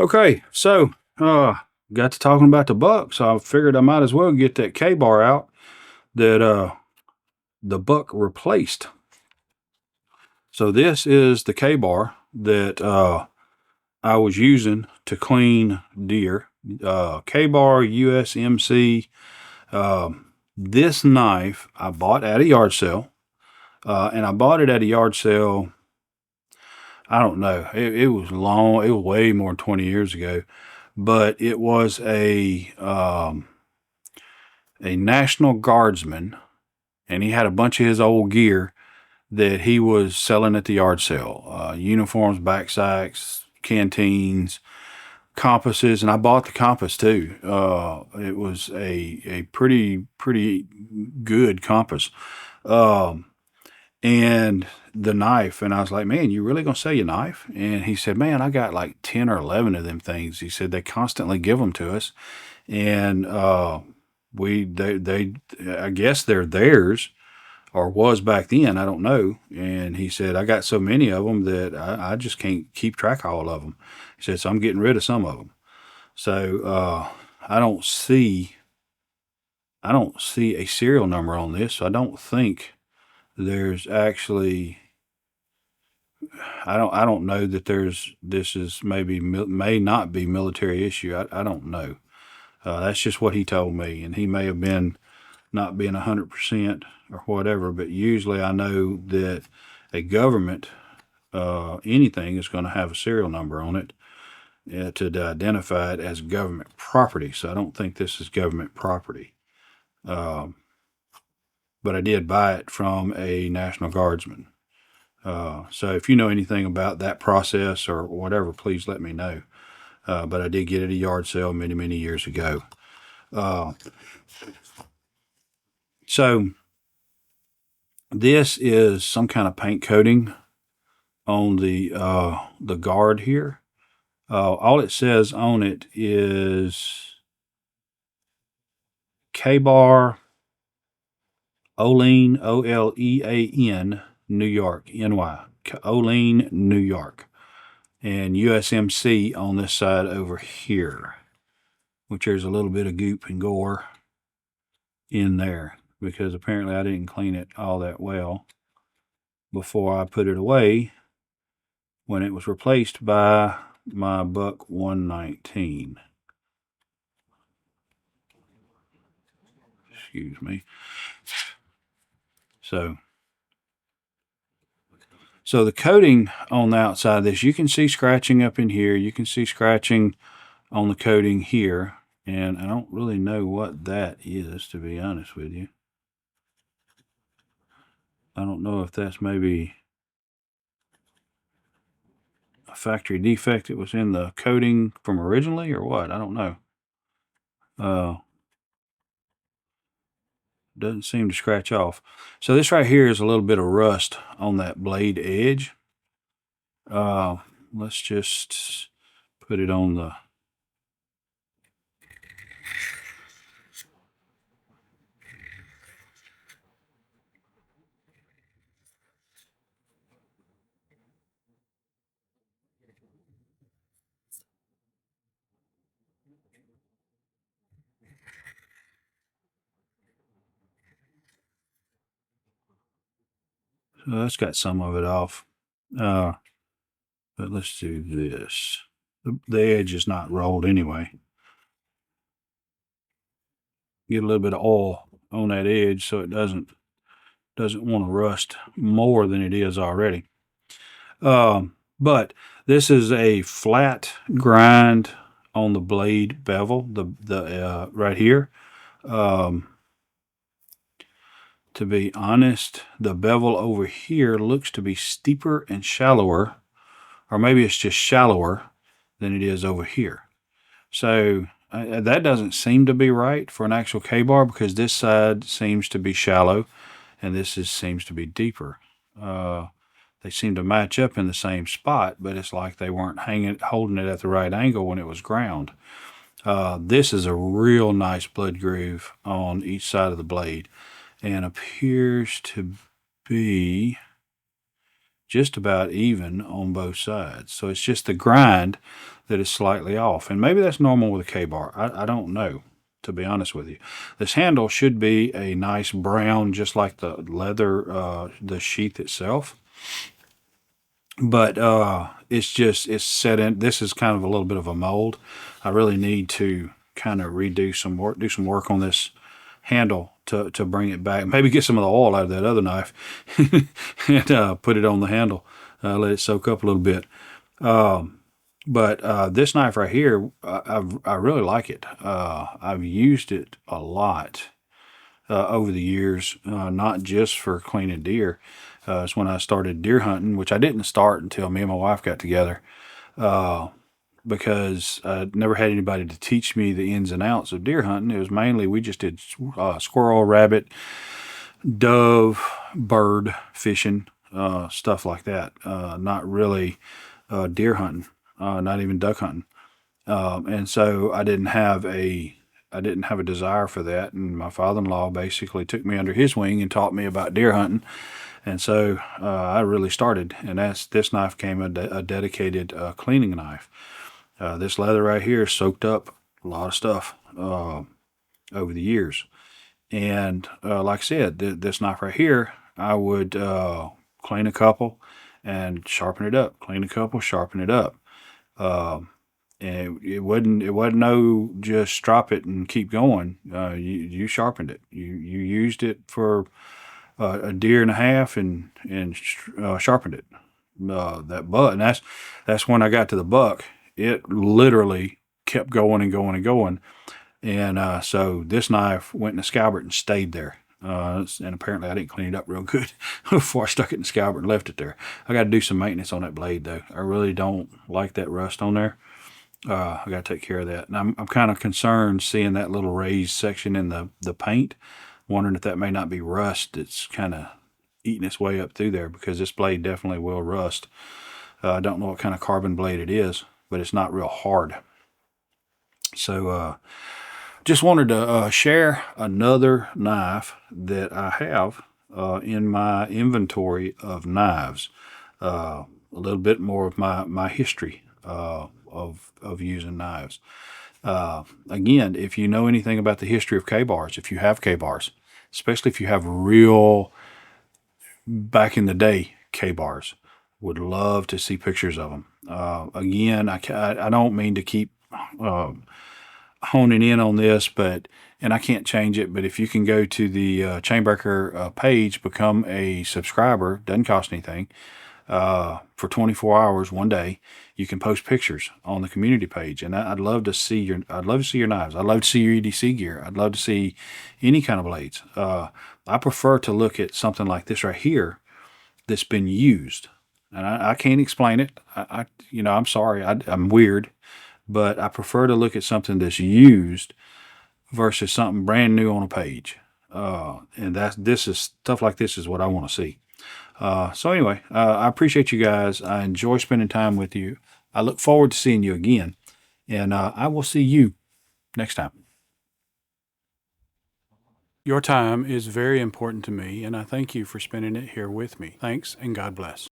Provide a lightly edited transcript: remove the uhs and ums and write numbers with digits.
Okay, so got to talking about the buck, so I figured I might as well get that K-Bar out that the buck replaced. So this is the K-Bar that I was using to clean deer. K-Bar USMC. This knife I bought at a yard sale, and I bought it at a yard sale. I don't know. It was long. It was way more than 20 years ago, but it was a National Guardsman, and he had a bunch of his old gear that he was selling at the yard sale. Uniforms, backsacks, canteens, compasses, and I bought the compass too. It was a pretty good compass. And the knife, and I was like, man, you really gonna sell your knife? And he said, man, I got like 10 or 11 of them things. He said they constantly give them to us, and they I guess they're theirs, or was back then, I don't know. And he said, I got so many of them that I just can't keep track of all of them. He said, so I'm getting rid of some of them. So I don't see a serial number on this, so I don't think there's actually, I don't know that this is may not be military issue. I don't know. That's just what he told me, and he may have been not being 100% or whatever, but usually I know that a government, anything is going to have a serial number on it to identify it as government property. So I don't think this is government property. But I did buy it from a National Guardsman. So if you know anything about that process or whatever, please let me know. But I did get it at a yard sale many years ago. So this is some kind of paint coating on the guard here. All it says on it is K-Bar Olean, Olean, New York, NY. Olean, New York. And USMC on this side over here, which there's a little bit of goop and gore in there, because apparently I didn't clean it all that well before I put it away when it was replaced by my Buck 119. Excuse me. So the coating on the outside of this, you can see scratching up in here. You can see scratching on the coating here. And I don't really know what that is, to be honest with you. I don't know if that's maybe a factory defect that was in the coating from originally or what. I don't know. Doesn't seem to scratch off. So this right here is a little bit of rust on that blade edge. Let's just put it on the so that's got some of it off. But let's do this. The edge is not rolled anyway. Get a little bit of oil on that edge so it doesn't want to rust more than it is already. But this is a flat grind on the blade bevel, the right here. To be honest, the bevel over here looks to be steeper and shallower, or maybe it's just shallower than it is over here. So that doesn't seem to be right for an actual K-bar, because this side seems to be shallow and this seems to be deeper. They seem to match up in the same spot, but it's like they weren't holding it at the right angle when it was ground. This is a real nice blood groove on each side of the blade, and appears to be just about even on both sides. So it's just the grind that is slightly off. And maybe that's normal with a K-Bar. I don't know, to be honest with you. This handle should be a nice brown, just like the leather, the sheath itself. But it's set in. This is kind of a little bit of a mold. I really need to kind of redo some work, do some work on this handle to bring it back. Maybe get some of the oil out of that other knife and put it on the handle. Let it soak up a little bit. But this knife right here, I really like it. I've used it a lot over the years, not just for cleaning deer. It's when I started deer hunting, which I didn't start until me and my wife got together, because I never had anybody to teach me the ins and outs of deer hunting. It was mainly we just did squirrel, rabbit, dove, bird fishing, stuff like that. Not really deer hunting, not even duck hunting. And so I didn't have a desire for that. And my father-in-law basically took me under his wing and taught me about deer hunting. And so I really started. And this knife came a dedicated cleaning knife. This leather right here soaked up a lot of stuff over the years. And like I said, this knife right here, I would clean a couple and sharpen it up. Clean a couple, sharpen it up. And it wasn't no just drop it and keep going. You sharpened it. You used it for a deer and a half and sharpened it. That butt, and that's when I got to the buck. It literally kept going and going and going. And so this knife went in the scabbard and stayed there. And apparently I didn't clean it up real good before I stuck it in the scabbard and left it there. I got to do some maintenance on that blade though. I really don't like that rust on there. I got to take care of that. And I'm kind of concerned seeing that little raised section in the paint, wondering if that may not be rust that's kind of eating its way up through there, because this blade definitely will rust. I don't know what kind of carbon blade it is, but it's not real hard. So just wanted to share another knife that I have in my inventory of knives. A little bit more of my history of using knives. Again, if you know anything about the history of K-bars, if you have K-bars, especially if you have real back in the day K-bars, would love to see pictures of them. Again, I don't mean to keep honing in on this, and I can't change it, but if you can go to the Chainbreaker page, become a subscriber, doesn't cost anything. For 24 hours, one day, you can post pictures on the community page, and I'd love to see your knives. I'd love to see your EDC gear. I'd love to see any kind of blades. I prefer to look at something like this right here that's been used, and I can't explain it. I'm sorry, I'm weird, but I prefer to look at something that's used versus something brand new on a page. And stuff like this is what I want to see. So anyway, I appreciate you guys. I enjoy spending time with you. I look forward to seeing you again, and I will see you next time. Your time is very important to me, and I thank you for spending it here with me. Thanks, and God bless.